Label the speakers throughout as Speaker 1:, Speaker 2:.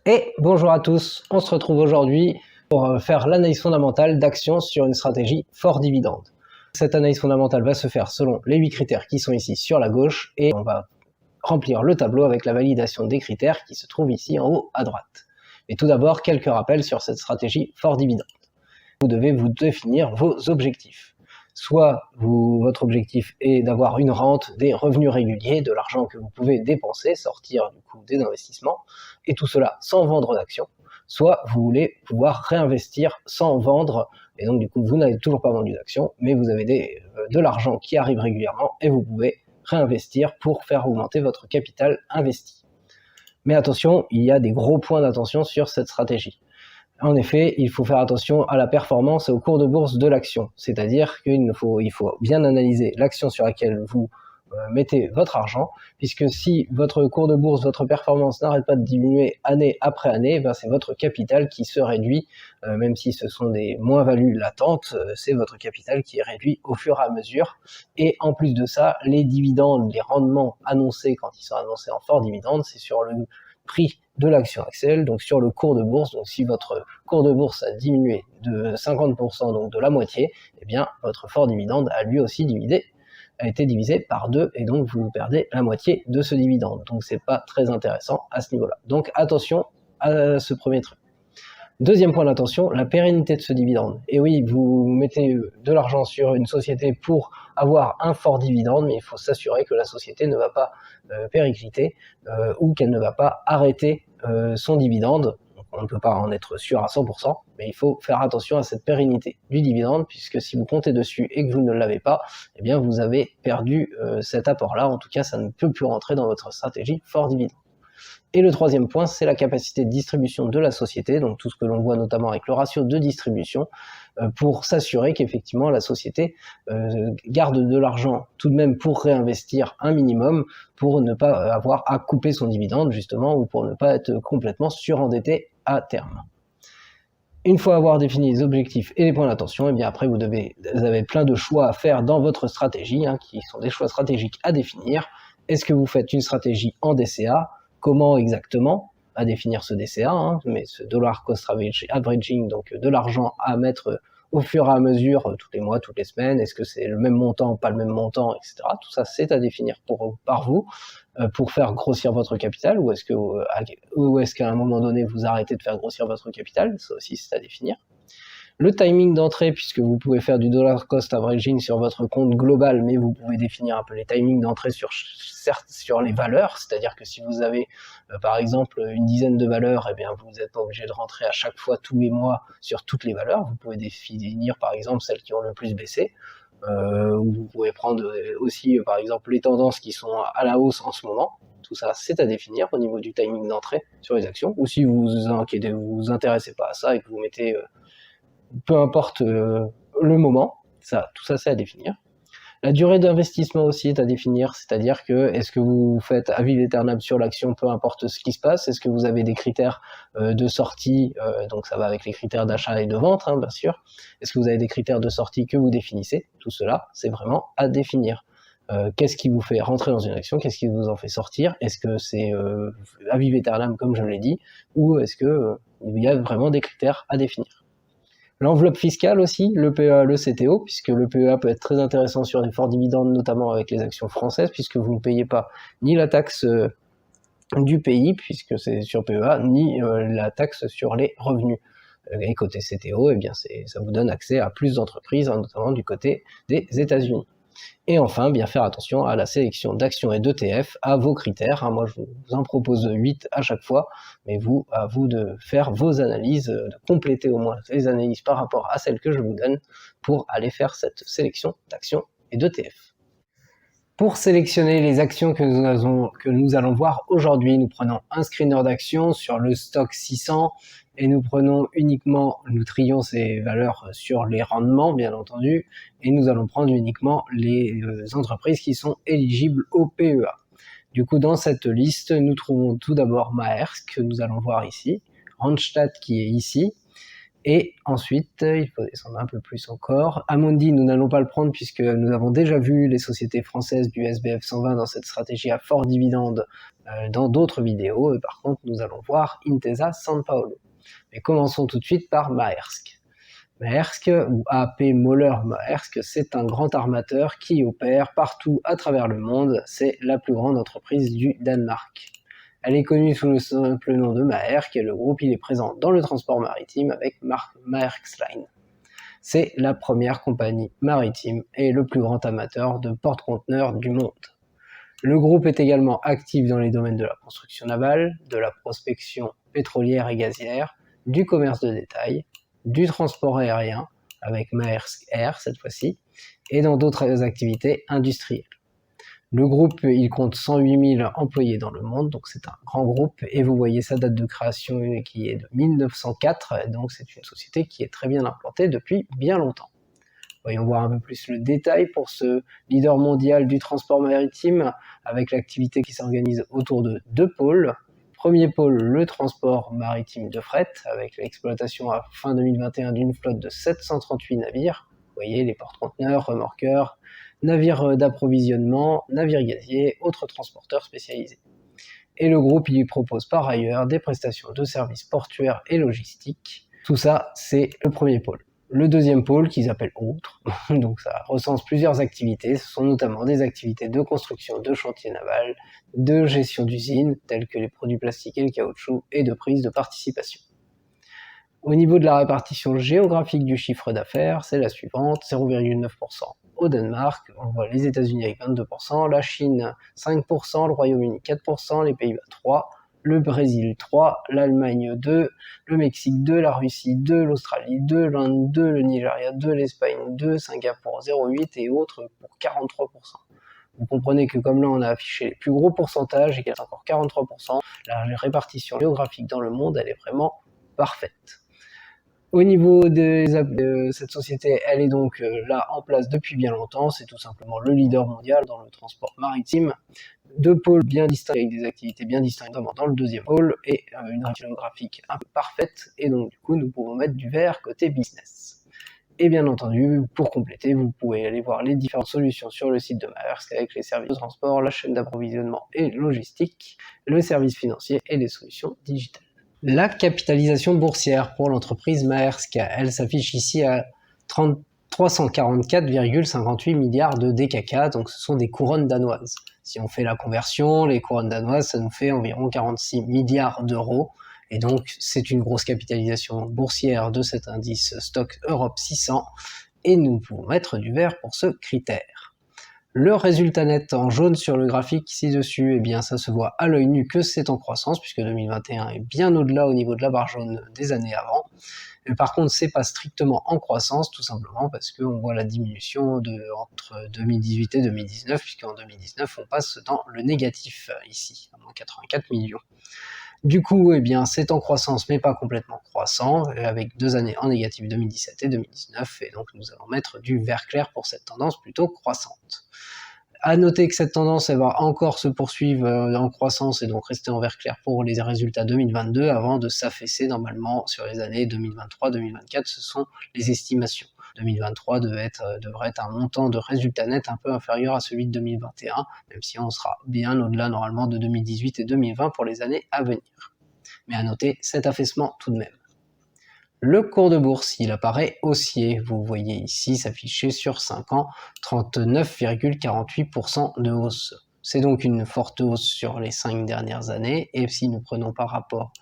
Speaker 1: Et bonjour à tous, on se retrouve aujourd'hui pour faire l'analyse fondamentale d'actions sur une stratégie fort dividende. Cette analyse fondamentale va se faire selon les 8 critères qui sont ici sur la gauche et on va remplir le tableau avec la validation des critères qui se trouvent ici en haut à droite. Mais tout d'abord, quelques rappels sur cette stratégie fort dividende. Vous devez vous définir vos objectifs. Soit votre objectif est d'avoir une rente, des revenus réguliers, de l'argent que vous pouvez dépenser, sortir du coup des investissements, et tout cela sans vendre d'actions. Soit vous voulez pouvoir réinvestir sans vendre, et donc du coup vous n'avez toujours pas vendu d'actions, mais vous avez de l'argent qui arrive régulièrement et vous pouvez réinvestir pour faire augmenter votre capital investi. Mais attention, il y a des gros points d'attention sur cette stratégie. En effet, il faut faire attention à la performance et au cours de bourse de l'action. C'est-à-dire qu'il faut bien analyser l'action sur laquelle vous mettez votre argent, puisque si votre cours de bourse, votre performance n'arrête pas de diminuer année après année, c'est votre capital qui se réduit, même si ce sont des moins-values latentes, c'est votre capital qui est réduit au fur et à mesure. Et en plus de ça, les dividendes, les rendements annoncés quand ils sont annoncés en fort dividende, c'est sur le prix de l'action Axel, donc sur le cours de bourse. Donc si votre cours de bourse a diminué de 50%, donc de la moitié, eh bien votre fort dividende a lui aussi été divisé par 2 et donc vous perdez la moitié de ce dividende. Donc c'est pas très intéressant à ce niveau-là. Donc attention à ce premier truc. Deuxième point d'attention, la pérennité de ce dividende. Et oui, vous mettez de l'argent sur une société pour avoir un fort dividende, mais il faut s'assurer que la société ne va pas péricliter ou qu'elle ne va pas arrêter son dividende. Donc, on ne peut pas en être sûr à 100%, mais il faut faire attention à cette pérennité du dividende, puisque si vous comptez dessus et que vous ne l'avez pas, eh bien vous avez perdu cet apport-là. En tout cas, ça ne peut plus rentrer dans votre stratégie fort dividende. Et le troisième point, c'est la capacité de distribution de la société, donc tout ce que l'on voit notamment avec le ratio de distribution, pour s'assurer qu'effectivement la société garde de l'argent tout de même pour réinvestir un minimum, pour ne pas avoir à couper son dividende justement, ou pour ne pas être complètement surendetté à terme. Une fois avoir défini les objectifs et les points d'attention, et bien après vous avez plein de choix à faire dans votre stratégie, qui sont des choix stratégiques à définir. Est-ce que vous faites une stratégie en DCA? Comment exactement à définir ce DCA, mais ce dollar cost averaging, donc de l'argent à mettre au fur et à mesure, tous les mois, toutes les semaines, est-ce que c'est le même montant, pas le même montant, etc. Tout ça, c'est à définir par vous, pour faire grossir votre capital, ou est-ce qu'à un moment donné, vous arrêtez de faire grossir votre capital? Ça aussi, c'est à définir. Le timing d'entrée, puisque vous pouvez faire du dollar cost averaging sur votre compte global, mais vous pouvez définir un peu les timings d'entrée sur les valeurs, c'est-à-dire que si vous avez par exemple une dizaine de valeurs, eh bien vous n'êtes pas obligé de rentrer à chaque fois tous les mois sur toutes les valeurs. Vous pouvez définir par exemple celles qui ont le plus baissé, ou vous pouvez prendre aussi par exemple les tendances qui sont à la hausse en ce moment. Tout ça, c'est à définir au niveau du timing d'entrée sur les actions. Ou si vous vous intéressez pas à ça et que vous mettez peu importe le moment, tout ça c'est à définir. La durée d'investissement aussi est à définir, c'est-à-dire que est-ce que vous faites à vive aeternam sur l'action, peu importe ce qui se passe, est-ce que vous avez des critères de sortie, donc ça va avec les critères d'achat et de vente, bien sûr, est-ce que vous avez des critères de sortie que vous définissez? Tout cela, c'est vraiment à définir. Qu'est-ce qui vous fait rentrer dans une action? Qu'est-ce qui vous en fait sortir? Est-ce que c'est à vive aeternam, comme je l'ai dit, ou est-ce que il y a vraiment des critères à définir? L'enveloppe fiscale aussi, le PEA, le CTO, puisque le PEA peut être très intéressant sur des forts dividendes, notamment avec les actions françaises, puisque vous ne payez pas ni la taxe du pays, puisque c'est sur PEA, ni la taxe sur les revenus. Et côté CTO, eh bien ça vous donne accès à plus d'entreprises, notamment du côté des États-Unis. Et enfin, bien faire attention à la sélection d'actions et d'ETF, à vos critères. Moi, je vous en propose 8 à chaque fois, mais à vous de faire vos analyses, de compléter au moins les analyses par rapport à celles que je vous donne pour aller faire cette sélection d'actions et d'ETF. Pour sélectionner les actions que nous allons voir aujourd'hui, nous prenons un screener d'actions sur le stock 600 et nous trions ces valeurs sur les rendements, bien entendu, et nous allons prendre uniquement les entreprises qui sont éligibles au PEA. Du coup, dans cette liste, nous trouvons tout d'abord Maersk, que nous allons voir ici, Randstad qui est ici, Et ensuite, il faut descendre un peu plus encore. Amundi, nous n'allons pas le prendre puisque nous avons déjà vu les sociétés françaises du SBF 120 dans cette stratégie à fort dividende dans d'autres vidéos. Et par contre, nous allons voir Intesa San Paolo. Mais commençons tout de suite par Maersk. Maersk, ou AP Moller Maersk, c'est un grand armateur qui opère partout à travers le monde. C'est la plus grande entreprise du Danemark. Elle est connue sous le simple nom de Maersk et le groupe il est présent dans le transport maritime avec Maersk Line. C'est la première compagnie maritime et le plus grand amateur de porte-conteneurs du monde. Le groupe est également actif dans les domaines de la construction navale, de la prospection pétrolière et gazière, du commerce de détail, du transport aérien, avec Maersk Air cette fois-ci, et dans d'autres activités industrielles. Le groupe, il compte 108 000 employés dans le monde, donc c'est un grand groupe, et vous voyez sa date de création qui est de 1904, donc c'est une société qui est très bien implantée depuis bien longtemps. Voyons voir un peu plus le détail pour ce leader mondial du transport maritime, avec l'activité qui s'organise autour de deux pôles. Premier pôle, le transport maritime de fret, avec l'exploitation à fin 2021 d'une flotte de 738 navires. Vous voyez les porte-conteneurs, remorqueurs, navires d'approvisionnement, navires gaziers, autres transporteurs spécialisés. Et le groupe il propose par ailleurs des prestations de services portuaires et logistiques. Tout ça, c'est le premier pôle. Le deuxième pôle, qu'ils appellent autres, donc ça recense plusieurs activités, ce sont notamment des activités de construction de chantiers navals, de gestion d'usines, telles que les produits plastiques et le caoutchouc, et de prise de participation. Au niveau de la répartition géographique du chiffre d'affaires, c'est la suivante, 0,9% au Danemark, on voit les États-Unis avec 22%, la Chine 5%, le Royaume-Uni 4%, les Pays-Bas 3%, le Brésil 3, l'Allemagne 2, le Mexique 2, la Russie 2, l'Australie 2, l'Inde 2, le Nigeria 2, l'Espagne 2, Singapour 0,8 et autres pour 43%. Vous comprenez que comme là on a affiché les plus gros pourcentages et qu'il y a encore 43%, la répartition géographique dans le monde elle est vraiment parfaite. Au niveau de cette société, elle est donc là en place depuis bien longtemps, c'est tout simplement le leader mondial dans le transport maritime. Deux pôles bien distincts avec des activités bien distinctes, notamment dans le deuxième pôle, et une répartition géographique un peu parfaite, et donc du coup nous pouvons mettre du vert côté business. Et bien entendu, pour compléter, vous pouvez aller voir les différentes solutions sur le site de Maersk avec les services de transport, la chaîne d'approvisionnement et logistique, le service financier et les solutions digitales. La capitalisation boursière pour l'entreprise Maersk, elle s'affiche ici à 344,58 milliards de DKK, donc ce sont des couronnes danoises. Si on fait la conversion, les couronnes danoises, ça nous fait environ 46 milliards d'euros. Et donc, c'est une grosse capitalisation boursière de cet indice Stock Europe 600. Et nous pouvons mettre du vert pour ce critère. Le résultat net en jaune sur le graphique ici dessus, eh bien ça se voit à l'œil nu que c'est en croissance puisque 2021 est bien au-delà au niveau de la barre jaune des années avant. Mais par contre, c'est pas strictement en croissance, tout simplement parce qu'on voit la diminution entre 2018 et 2019, puisqu'en 2019 on passe dans le négatif ici, à moins 84 millions. Du coup, eh bien, c'est en croissance, mais pas complètement croissant, avec 2 années en négatif 2017 et 2019, et donc nous allons mettre du vert clair pour cette tendance plutôt croissante. À noter que cette tendance elle va encore se poursuivre en croissance et donc rester en vert clair pour les résultats 2022 avant de s'affaisser normalement sur les années 2023-2024. Ce sont les estimations. 2023 devrait être un montant de résultat net un peu inférieur à celui de 2021, même si on sera bien au-delà normalement de 2018 et 2020 pour les années à venir. Mais à noter cet affaissement tout de même. Le cours de bourse, il apparaît haussier. Vous voyez ici s'afficher sur 5 ans 39,48% de hausse. C'est donc une forte hausse sur les 5 dernières années. Et si nous prenons par rapport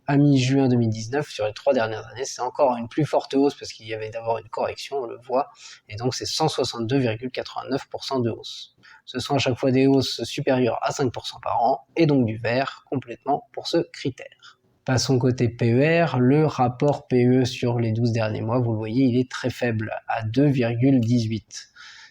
Speaker 1: à mi-juin 2019, sur les 3 dernières années, c'est encore une plus forte hausse parce qu'il y avait d'abord une correction, on le voit. Et donc c'est 162,89% de hausse. Ce sont à chaque fois des hausses supérieures à 5% par an et donc du vert complètement pour ce critère. Passons côté PER, le rapport PE sur les 12 derniers mois, vous le voyez, il est très faible, à 2,18.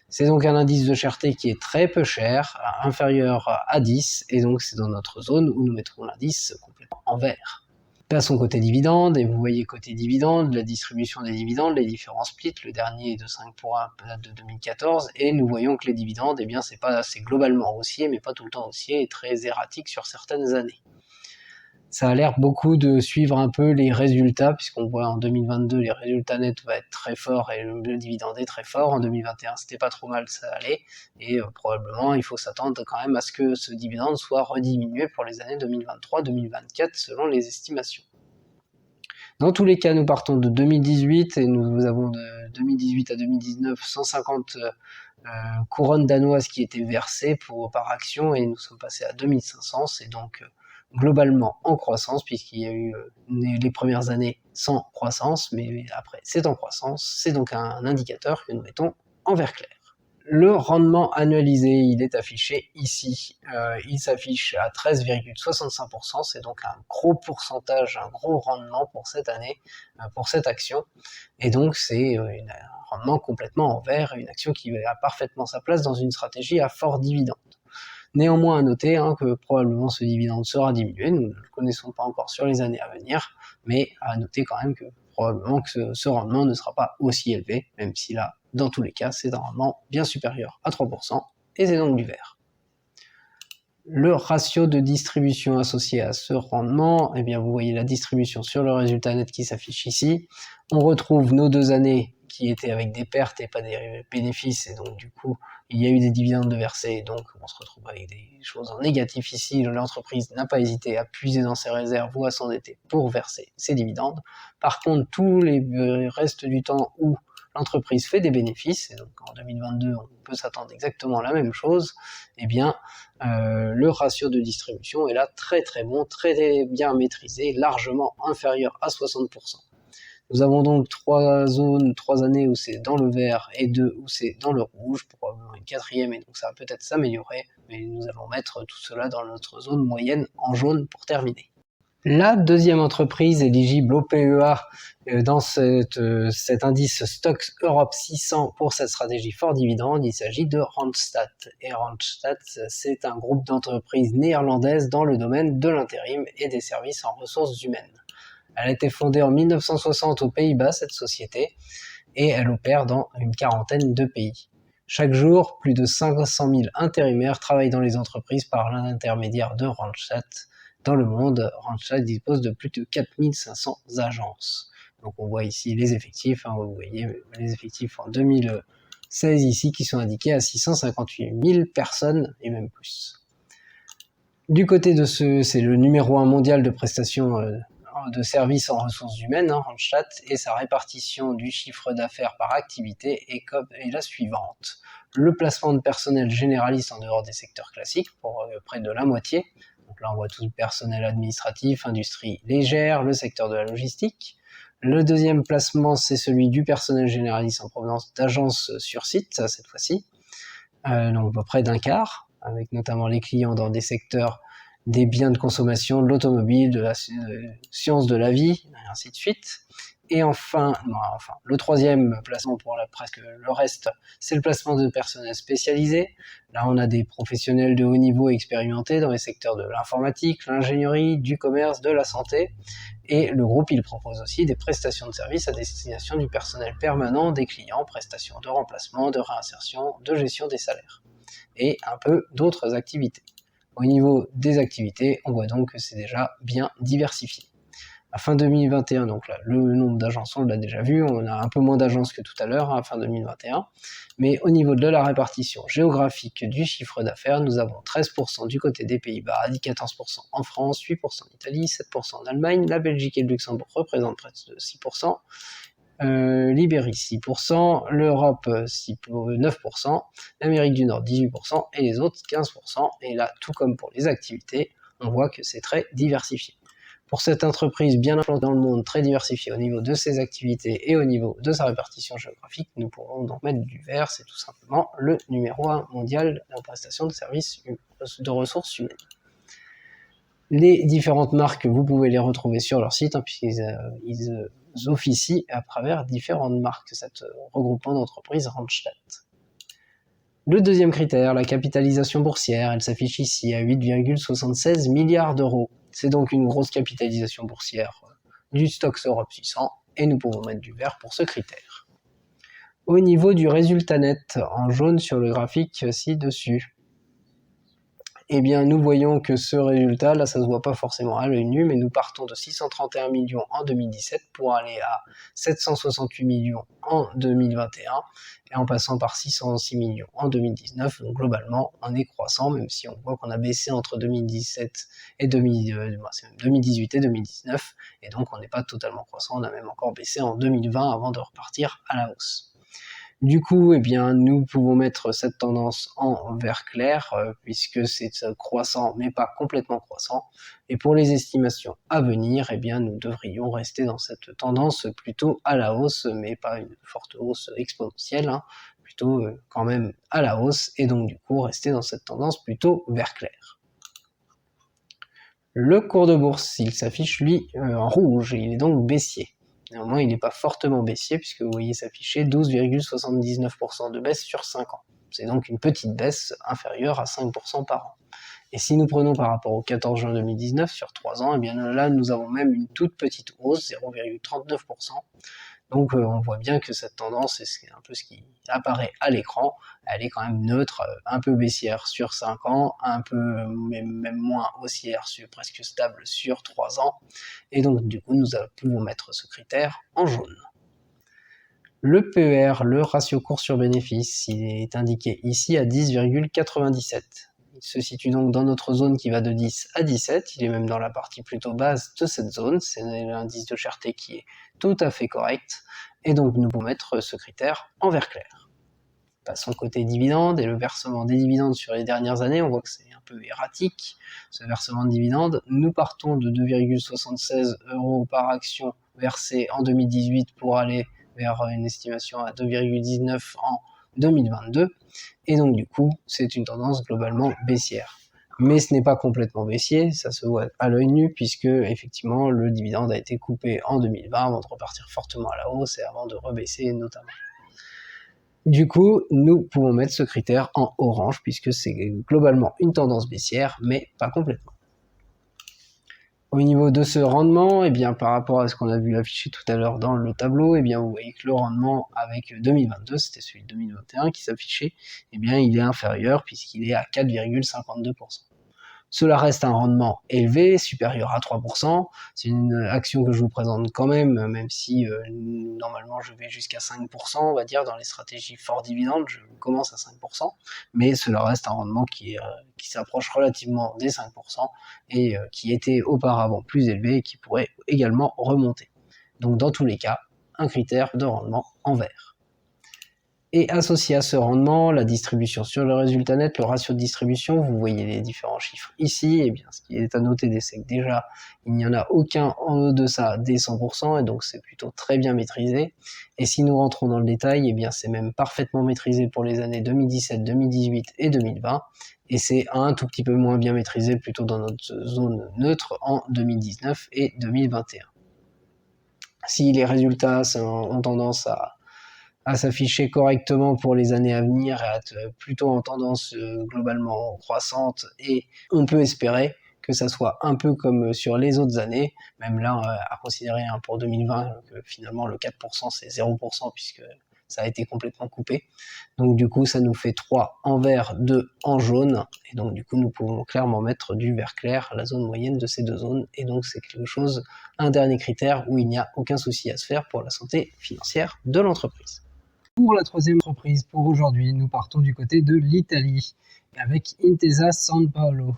Speaker 1: C'est donc un indice de cherté qui est très peu cher, inférieur à 10, et donc c'est dans notre zone où nous mettrons l'indice complètement en vert. Passons côté dividende, et vous voyez côté dividende, la distribution des dividendes, les différents splits, le dernier est de 5 pour 1 date de 2014, et nous voyons que les dividendes, eh bien c'est globalement haussier, mais pas tout le temps haussier, et très erratique sur certaines années. Ça a l'air beaucoup de suivre un peu les résultats, puisqu'on voit en 2022 les résultats nets vont être très forts et le dividende est très fort. En 2021 c'était pas trop mal, ça allait, et probablement il faut s'attendre quand même à ce que ce dividende soit rediminué pour les années 2023-2024 selon les estimations. Dans tous les cas, nous partons de 2018 et nous avons de 2018 à 2019 150 couronnes danoises qui étaient versées par action, et nous sommes passés à 2500. C'est donc globalement en croissance, puisqu'il y a eu les premières années sans croissance, mais après c'est en croissance. C'est donc un indicateur que nous mettons en vert clair. Le rendement annualisé, il est affiché ici. Il s'affiche à 13,65%. C'est donc un gros pourcentage, un gros rendement pour cette année, pour cette action. Et donc c'est un rendement complètement en vert, une action qui a parfaitement sa place dans une stratégie à fort dividende. Néanmoins à noter que probablement ce dividende sera diminué, nous ne le connaissons pas encore sur les années à venir, mais à noter quand même que probablement que ce rendement ne sera pas aussi élevé, même si là, dans tous les cas, c'est un rendement bien supérieur à 3%, et c'est donc du vert. Le ratio de distribution associé à ce rendement, eh bien vous voyez la distribution sur le résultat net qui s'affiche ici. On retrouve nos 2 années qui étaient avec des pertes et pas des bénéfices, et donc du coup il y a eu des dividendes de versés, donc on se retrouve avec des choses en négatif ici. L'entreprise n'a pas hésité à puiser dans ses réserves ou à s'endetter pour verser ses dividendes. Par contre, tous les restes du temps où l'entreprise fait des bénéfices, et donc en 2022 on peut s'attendre exactement à la même chose, eh bien le ratio de distribution est là très très bon, très bien maîtrisé, largement inférieur à 60%. Nous avons donc 3 zones, 3 années où c'est dans le vert et 2 où c'est dans le rouge, probablement une 4e, et donc ça va peut-être s'améliorer, mais nous allons mettre tout cela dans notre zone moyenne en jaune pour terminer. La deuxième entreprise éligible au PEA dans cet indice Stocks Europe 600 pour cette stratégie fort dividende, il s'agit de Randstad. Et Randstad, c'est un groupe d'entreprises néerlandaises dans le domaine de l'intérim et des services en ressources humaines. Elle a été fondée en 1960 aux Pays-Bas, cette société, et elle opère dans une quarantaine de pays. Chaque jour, plus de 500 000 intérimaires travaillent dans les entreprises par l'intermédiaire de Randstad. Dans le monde, Randstad dispose de plus de 4500 agences. Donc on voit ici les effectifs, vous voyez les effectifs en 2016 ici qui sont indiqués à 658 000 personnes et même plus. Du côté de c'est le numéro 1 mondial de prestations de services en ressources humaines, Randstad, et sa répartition du chiffre d'affaires par activité est la suivante. Le placement de personnel généraliste en dehors des secteurs classiques, pour près de la moitié. Donc là on voit tout le personnel administratif, industrie légère, le secteur de la logistique. Le deuxième placement, c'est celui du personnel généraliste en provenance d'agences sur site, cette fois-ci, donc à peu près d'un quart, avec notamment les clients dans des secteurs des biens de consommation, de l'automobile, de la science de la vie, et ainsi de suite. Et enfin, le troisième placement pour presque le reste, c'est le placement de personnel spécialisé. Là, on a des professionnels de haut niveau expérimentés dans les secteurs de l'informatique, l'ingénierie, du commerce, de la santé. Et le groupe, il propose aussi des prestations de services à destination du personnel permanent, des clients, prestations de remplacement, de réinsertion, de gestion des salaires. Et un peu d'autres activités. Au niveau des activités, on voit donc que c'est déjà bien diversifié. À fin 2021, donc là, le nombre d'agences, on l'a déjà vu, on a un peu moins d'agences que tout à l'heure, à fin 2021. Mais au niveau de la répartition géographique du chiffre d'affaires, nous avons 13% du côté des Pays-Bas, 14% en France, 8% en Italie, 7% en Allemagne, la Belgique et le Luxembourg représentent près de 6%. L'Ibérie 6%, l'Europe 9%, l'Amérique du Nord 18% et les autres 15%. Et là, tout comme pour les activités, on voit que c'est très diversifié. Pour cette entreprise bien implantée dans le monde, très diversifiée au niveau de ses activités et au niveau de sa répartition géographique, nous pourrons donc mettre du vert, c'est tout simplement le numéro 1 mondial en prestation de services de ressources humaines. Les différentes marques, vous pouvez les retrouver sur leur site, puisqu'ils officient à travers différentes marques, cet regroupement d'entreprises Randstad. Le deuxième critère, la capitalisation boursière, elle s'affiche ici à 8,76 milliards d'euros. C'est donc une grosse capitalisation boursière du Stocks Europe 600, et nous pouvons mettre du vert pour ce critère. Au niveau du résultat net, en jaune sur le graphique ci-dessus, eh bien nous voyons que ce résultat, là ça se voit pas forcément à l'œil nu, mais nous partons de 631 millions en 2017 pour aller à 768 millions en 2021 et en passant par 606 millions en 2019. Donc globalement, on est croissant, même si on voit qu'on a baissé entre 2017 et 2018 et 2019, et donc on n'est pas totalement croissant, on a même encore baissé en 2020 avant de repartir à la hausse. Du coup, eh bien, nous pouvons mettre cette tendance en vert clair, puisque c'est croissant, mais pas complètement croissant. Et pour les estimations à venir, eh bien, nous devrions rester dans cette tendance plutôt à la hausse, mais pas une forte hausse exponentielle, hein, plutôt quand même à la hausse, et donc du coup, rester dans cette tendance plutôt vert clair. Le cours de bourse, il s'affiche lui en rouge, il est donc baissier. Néanmoins, il n'est pas fortement baissier puisque vous voyez s'afficher 12,79% de baisse sur 5 ans. C'est donc une petite baisse inférieure à 5% par an. Et si nous prenons par rapport au 14 juin 2019 sur 3 ans, eh bien là nous avons même une toute petite hausse, 0,39%. Donc on voit bien que cette tendance, et c'est un peu ce qui apparaît à l'écran, elle est quand même neutre, un peu baissière sur 5 ans, un peu même moins haussière, presque stable sur 3 ans, et donc du coup nous pouvons mettre ce critère en jaune. Le PER, le ratio cours sur bénéfice, il est indiqué ici à 10,97. Il se situe donc dans notre zone qui va de 10 à 17, il est même dans la partie plutôt basse de cette zone, c'est l'indice de cherté qui est tout à fait correct, et donc nous pouvons mettre ce critère en vert clair. Passons côté dividendes, et le versement des dividendes sur les dernières années, on voit que c'est un peu erratique, ce versement de dividendes. Nous partons de 2,76 € par action versée en 2018 pour aller vers une estimation à 2,19 en 2022, et donc du coup c'est une tendance globalement baissière. Mais ce n'est pas complètement baissier, ça se voit à l'œil nu, puisque effectivement le dividende a été coupé en 2020 avant de repartir fortement à la hausse et avant de rebaisser notamment. Du coup, nous pouvons mettre ce critère en orange, puisque c'est globalement une tendance baissière, mais pas complètement. Au niveau de ce rendement, eh bien, par rapport à ce qu'on a vu afficher tout à l'heure dans le tableau, eh bien, vous voyez que le rendement avec 2022, c'était celui de 2021 qui s'affichait, eh bien, il est inférieur puisqu'il est à 4,52%. Cela reste un rendement élevé, supérieur à 3%. C'est une action que je vous présente quand même si normalement je vais jusqu'à 5%, on va dire, dans les stratégies fort dividendes, je commence à 5%, mais cela reste un rendement qui s'approche relativement des 5% et qui était auparavant plus élevé et qui pourrait également remonter. Donc dans tous les cas, un critère de rendement en vert. Et associé à ce rendement, la distribution sur le résultat net, le ratio de distribution, vous voyez les différents chiffres ici, et bien ce qui est à noter, c'est que déjà, il n'y en a aucun en deçà des 100%, et donc c'est plutôt très bien maîtrisé. Et si nous rentrons dans le détail, et bien c'est même parfaitement maîtrisé pour les années 2017, 2018 et 2020, et c'est un tout petit peu moins bien maîtrisé plutôt dans notre zone neutre en 2019 et 2021. Si les résultats ont tendance à s'afficher correctement pour les années à venir et à être plutôt en tendance globalement croissante, et on peut espérer que ça soit un peu comme sur les autres années, même là à considérer pour 2020 que finalement le 4% c'est 0% puisque ça a été complètement coupé. Donc du coup ça nous fait 3 en vert, 2 en jaune, et donc du coup nous pouvons clairement mettre du vert clair à la zone moyenne de ces deux zones, et donc c'est quelque chose, un dernier critère où il n'y a aucun souci à se faire pour la santé financière de l'entreprise. Pour la troisième entreprise pour aujourd'hui, nous partons du côté de l'Italie avec Intesa Sanpaolo.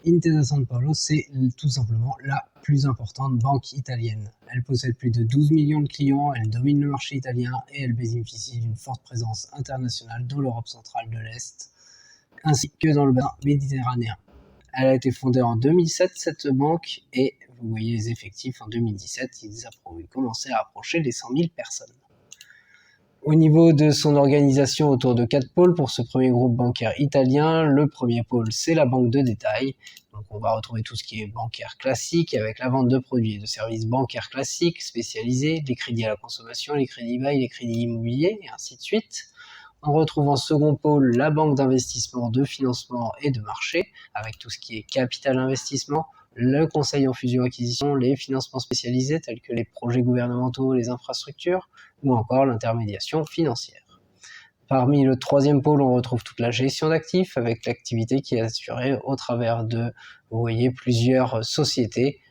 Speaker 1: Intesa Sanpaolo, c'est tout simplement la plus importante banque italienne. Elle possède plus de 12 millions de clients, elle domine le marché italien et elle bénéficie d'une forte présence internationale dans l'Europe centrale de l'Est, ainsi que dans le bassin méditerranéen. Elle a été fondée en 2007, cette banque, et vous voyez les effectifs en 2017, ils commençaient à approcher les 100 000 personnes. Au niveau de son organisation autour de 4 pôles pour ce premier groupe bancaire italien, le premier pôle c'est la banque de détail. Donc on va retrouver tout ce qui est bancaire classique avec la vente de produits et de services bancaires classiques spécialisés, les crédits à la consommation, les crédits bail, les crédits immobiliers et ainsi de suite. On retrouve en second pôle la banque d'investissement, de financement et de marché avec tout ce qui est capital investissement, le conseil en fusion-acquisition, les financements spécialisés tels que les projets gouvernementaux, les infrastructures, ou encore l'intermédiation financière. Parmi le troisième pôle, on retrouve toute la gestion d'actifs avec l'activité qui est assurée au travers de, vous voyez, plusieurs sociétés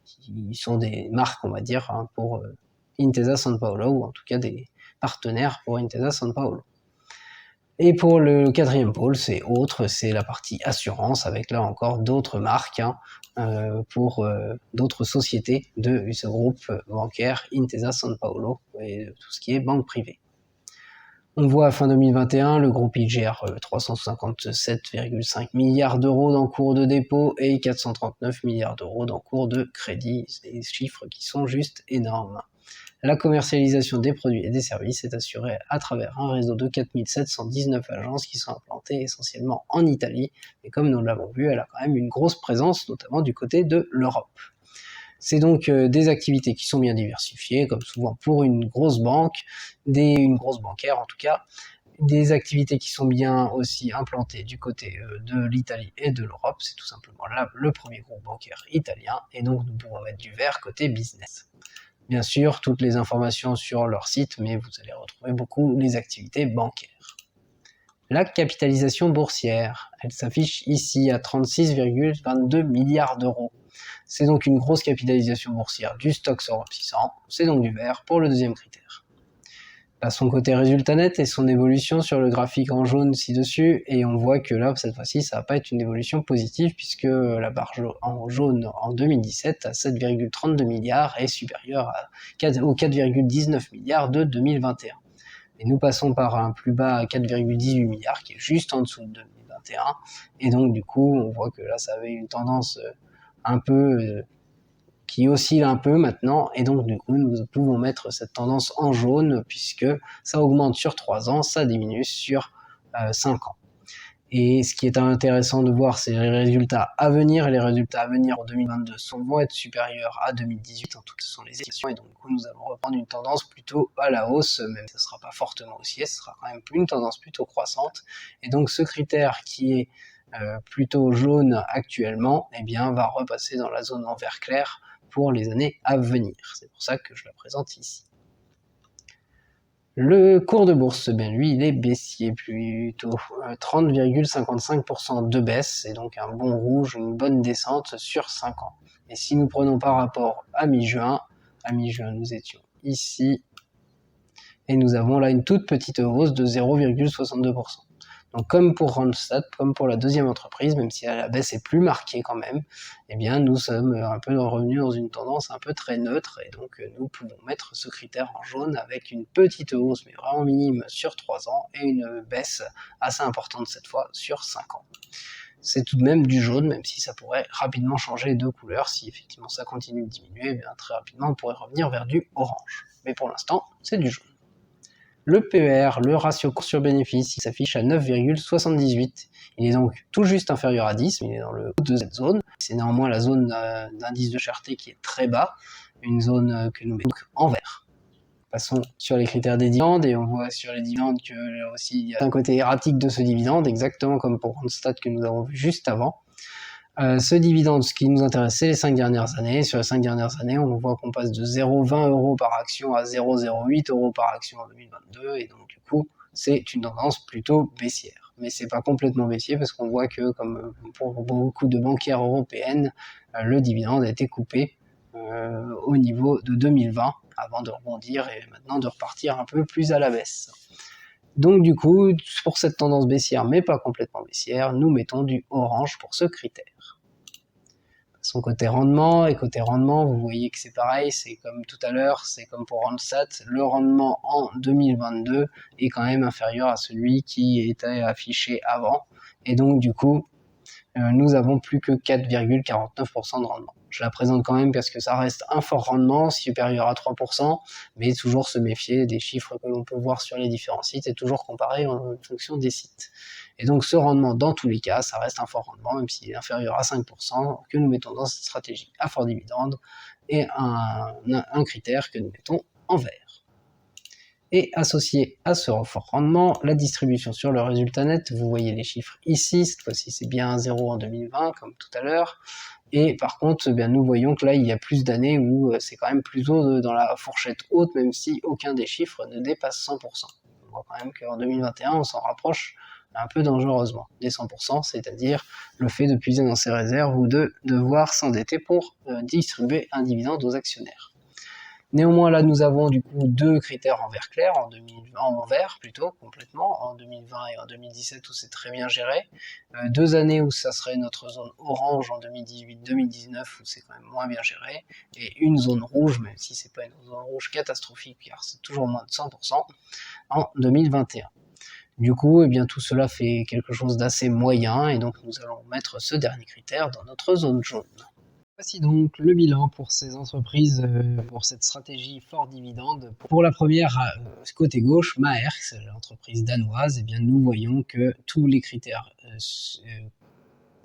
Speaker 1: qui sont des marques, on va dire, hein, pour Intesa Sanpaolo, ou en tout cas des partenaires pour Intesa Sanpaolo. Et pour le quatrième pôle, c'est autre, c'est la partie assurance, avec là encore d'autres marques pour d'autres sociétés de ce groupe bancaire Intesa Sanpaolo et tout ce qui est banque privée. On voit à fin 2021, le groupe il gère 357,5 milliards d'euros d'encours de dépôt et 439 milliards d'euros d'encours de crédit. C'est des chiffres qui sont juste énormes. La commercialisation des produits et des services est assurée à travers un réseau de 4719 agences qui sont implantées essentiellement en Italie. Et comme nous l'avons vu, elle a quand même une grosse présence, notamment du côté de l'Europe. C'est donc des activités qui sont bien diversifiées, comme souvent pour une grosse banque, une grosse bancaire en tout cas, des activités qui sont bien aussi implantées du côté de l'Italie et de l'Europe. C'est tout simplement là le premier groupe bancaire italien, et donc nous pouvons mettre du vert côté business. Bien sûr, toutes les informations sur leur site, mais vous allez retrouver beaucoup les activités bancaires. La capitalisation boursière, elle s'affiche ici à 36,22 milliards d'euros. C'est donc une grosse capitalisation boursière du Stoxx Europe 600, c'est donc du vert pour le deuxième critère. Passons côté résultat net et son évolution sur le graphique en jaune ci-dessus, et on voit que là, cette fois-ci, ça va pas être une évolution positive puisque la barre en jaune en 2017 à 7,32 milliards est supérieure aux 4,19 milliards de 2021. Et nous passons par un plus bas à 4,18 milliards qui est juste en dessous de 2021, et donc du coup, on voit que là, ça avait une tendance un peu qui oscille un peu maintenant, et donc du coup nous pouvons mettre cette tendance en jaune puisque ça augmente sur 3 ans, ça diminue sur 5 ans. Et ce qui est intéressant de voir, c'est les résultats à venir, et les résultats à venir en 2022 vont être supérieurs à 2018, en tout cas ce sont les estimations, et donc du coup nous allons reprendre une tendance plutôt à la hausse, même si ce ne sera pas fortement haussier, ce sera quand même une tendance plutôt croissante, et donc ce critère qui est plutôt jaune actuellement, eh bien, va repasser dans la zone en vert clair pour les années à venir. C'est pour ça que je la présente ici. Le cours de bourse, bien lui, il est baissier plutôt, 30,55% de baisse, et donc un bon rouge, une bonne descente sur 5 ans. Et si nous prenons par rapport à mi-juin nous étions ici, et nous avons là une toute petite hausse de 0,62%. Donc comme pour Randstad, comme pour la deuxième entreprise, même si la baisse est plus marquée quand même, eh bien nous sommes un peu revenus dans une tendance un peu très neutre, et donc nous pouvons mettre ce critère en jaune avec une petite hausse, mais vraiment minime, sur 3 ans, et une baisse assez importante cette fois sur 5 ans. C'est tout de même du jaune, même si ça pourrait rapidement changer de couleur. Si effectivement ça continue de diminuer, eh bien très rapidement on pourrait revenir vers du orange. Mais pour l'instant, c'est du jaune. Le PER, le ratio cours sur bénéfice, il s'affiche à 9,78. Il est donc tout juste inférieur à 10, mais il est dans le haut de cette zone. C'est néanmoins la zone d'indice de cherté qui est très bas, une zone que nous mettons donc en vert. Passons sur les critères des dividendes, et on voit sur les dividendes que là aussi il y a un côté erratique de ce dividende, exactement comme pour Randstad que nous avons vu juste avant. Ce dividende, ce qui nous intéresse, c'est les 5 dernières années. Sur les 5 dernières années, on voit qu'on passe de 0,20 € par action à 0,08 € par action en 2022, et donc du coup, c'est une tendance plutôt baissière. Mais c'est pas complètement baissier, parce qu'on voit que, comme pour beaucoup de banquières européennes, le dividende a été coupé au niveau de 2020, avant de rebondir et maintenant de repartir un peu plus à la baisse. Donc du coup, pour cette tendance baissière, mais pas complètement baissière, nous mettons du orange pour ce critère. Son côté rendement, et côté rendement, vous voyez que c'est pareil, c'est comme tout à l'heure, c'est comme pour Randstad, le rendement en 2022 est quand même inférieur à celui qui était affiché avant, et donc du coup, nous avons plus que 4,49% de rendement. Je la présente quand même parce que ça reste un fort rendement, supérieur à 3%, mais toujours se méfier des chiffres que l'on peut voir sur les différents sites et toujours comparer en fonction des sites. Et donc ce rendement, dans tous les cas, ça reste un fort rendement, même s'il est inférieur à 5%, que nous mettons dans cette stratégie à fort dividende, et un critère que nous mettons en vert. Et associé à ce fort rendement, la distribution sur le résultat net, vous voyez les chiffres ici, cette fois-ci c'est bien 0 en 2020 comme tout à l'heure, et par contre eh bien, nous voyons que là il y a plus d'années où c'est quand même plus haut dans la fourchette haute, même si aucun des chiffres ne dépasse 100%. On voit quand même qu'en 2021, on s'en rapproche un peu dangereusement des 100%, c'est-à-dire le fait de puiser dans ses réserves ou de devoir s'endetter pour distribuer un dividende aux actionnaires. Néanmoins, là, nous avons du coup deux critères en vert clair, en vert plutôt, complètement, en 2020 et en 2017 où c'est très bien géré. 2 années où ça serait notre zone orange en 2018-2019 où c'est quand même moins bien géré. Et une zone rouge, même si c'est pas une zone rouge catastrophique car c'est toujours moins de 100%, en 2021. Du coup, eh bien, tout cela fait quelque chose d'assez moyen et donc nous allons mettre ce dernier critère dans notre zone jaune. Voici donc le bilan pour ces entreprises, pour cette stratégie fort dividende. Pour la première, côté gauche, Maersk, l'entreprise danoise, eh bien, nous voyons que tous les critères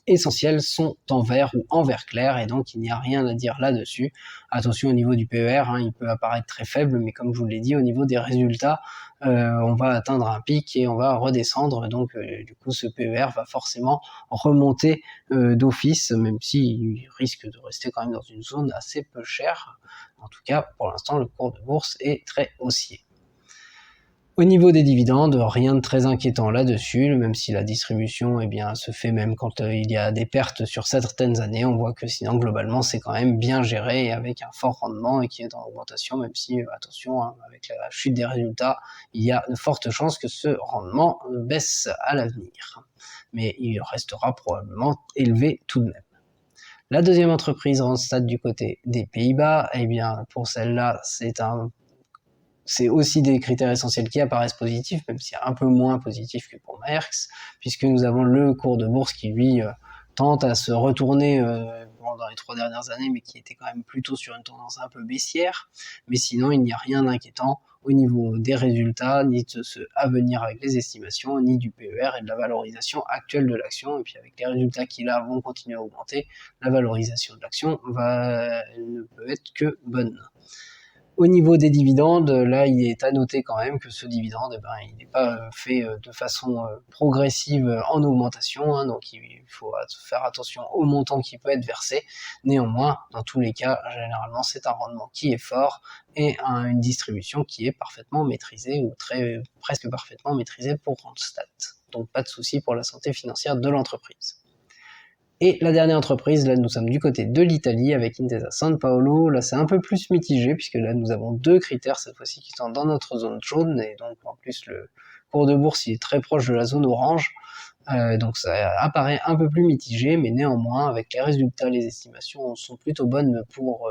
Speaker 1: essentiels sont en vert ou en vert clair et donc il n'y a rien à dire là-dessus. Attention au niveau du PER, il peut apparaître très faible, mais comme je vous l'ai dit, au niveau des résultats, on va atteindre un pic et on va redescendre, donc du coup ce PER va forcément remonter d'office, même s'il risque de rester quand même dans une zone assez peu chère. En tout cas, pour l'instant, le cours de bourse est très haussier. Au niveau des dividendes, rien de très inquiétant là-dessus, même si la distribution se fait même quand il y a des pertes sur certaines années. On voit que sinon, globalement, c'est quand même bien géré et avec un fort rendement et qui est en augmentation, même si, attention, avec la chute des résultats, il y a de fortes chances que ce rendement baisse à l'avenir. Mais il restera probablement élevé tout de même. La deuxième entreprise, Randstad, du côté des Pays-Bas, pour celle-là, c'est aussi des critères essentiels qui apparaissent positifs, même s'il y a un peu moins positif que pour Maersk, puisque nous avons le cours de bourse qui, lui, tente à se retourner dans les 3 dernières années, mais qui était quand même plutôt sur une tendance un peu baissière. Mais sinon, il n'y a rien d'inquiétant au niveau des résultats, ni de ce à venir avec les estimations, ni du PER et de la valorisation actuelle de l'action. Et puis avec les résultats qui, là, vont continuer à augmenter, la valorisation de l'action ne peut être que bonne. Au niveau des dividendes, là, il est à noter quand même que ce dividende, il n'est pas fait de façon progressive en augmentation, donc il faut faire attention au montant qui peut être versé. Néanmoins, dans tous les cas, généralement, c'est un rendement qui est fort et une distribution qui est parfaitement maîtrisée ou presque parfaitement maîtrisée pour Randstad. Donc pas de souci pour la santé financière de l'entreprise. Et la dernière entreprise, là nous sommes du côté de l'Italie avec Intesa Sanpaolo. Là c'est un peu plus mitigé puisque là nous avons deux critères cette fois-ci qui sont dans notre zone jaune et donc en plus le cours de bourse il est très proche de la zone orange. Donc ça apparaît un peu plus mitigé, mais néanmoins avec les résultats, les estimations sont plutôt bonnes pour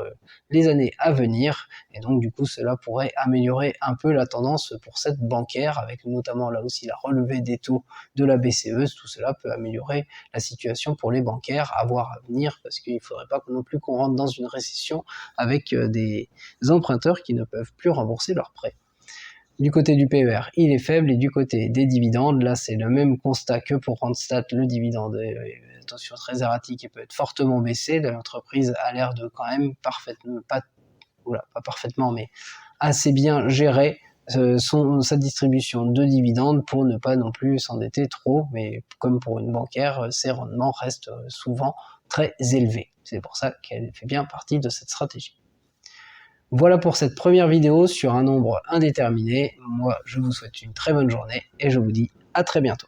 Speaker 1: les années à venir, et donc du coup cela pourrait améliorer un peu la tendance pour cette bancaire, avec notamment là aussi la relevée des taux de la BCE. Tout cela peut améliorer la situation pour les bancaires à voir à venir, parce qu'il ne faudrait pas non plus qu'on rentre dans une récession avec des emprunteurs qui ne peuvent plus rembourser leurs prêts. Du côté du PER, il est faible, et du côté des dividendes, là c'est le même constat que pour Randstad, le dividende est attention très erratique et peut être fortement baissé. L'entreprise a l'air de quand même pas parfaitement, mais assez bien gérer sa distribution de dividendes pour ne pas non plus s'endetter trop, mais comme pour une bancaire, ses rendements restent souvent très élevés. C'est pour ça qu'elle fait bien partie de cette stratégie. Voilà pour cette première vidéo sur un nombre indéterminé. Moi, je vous souhaite une très bonne journée et je vous dis à très bientôt.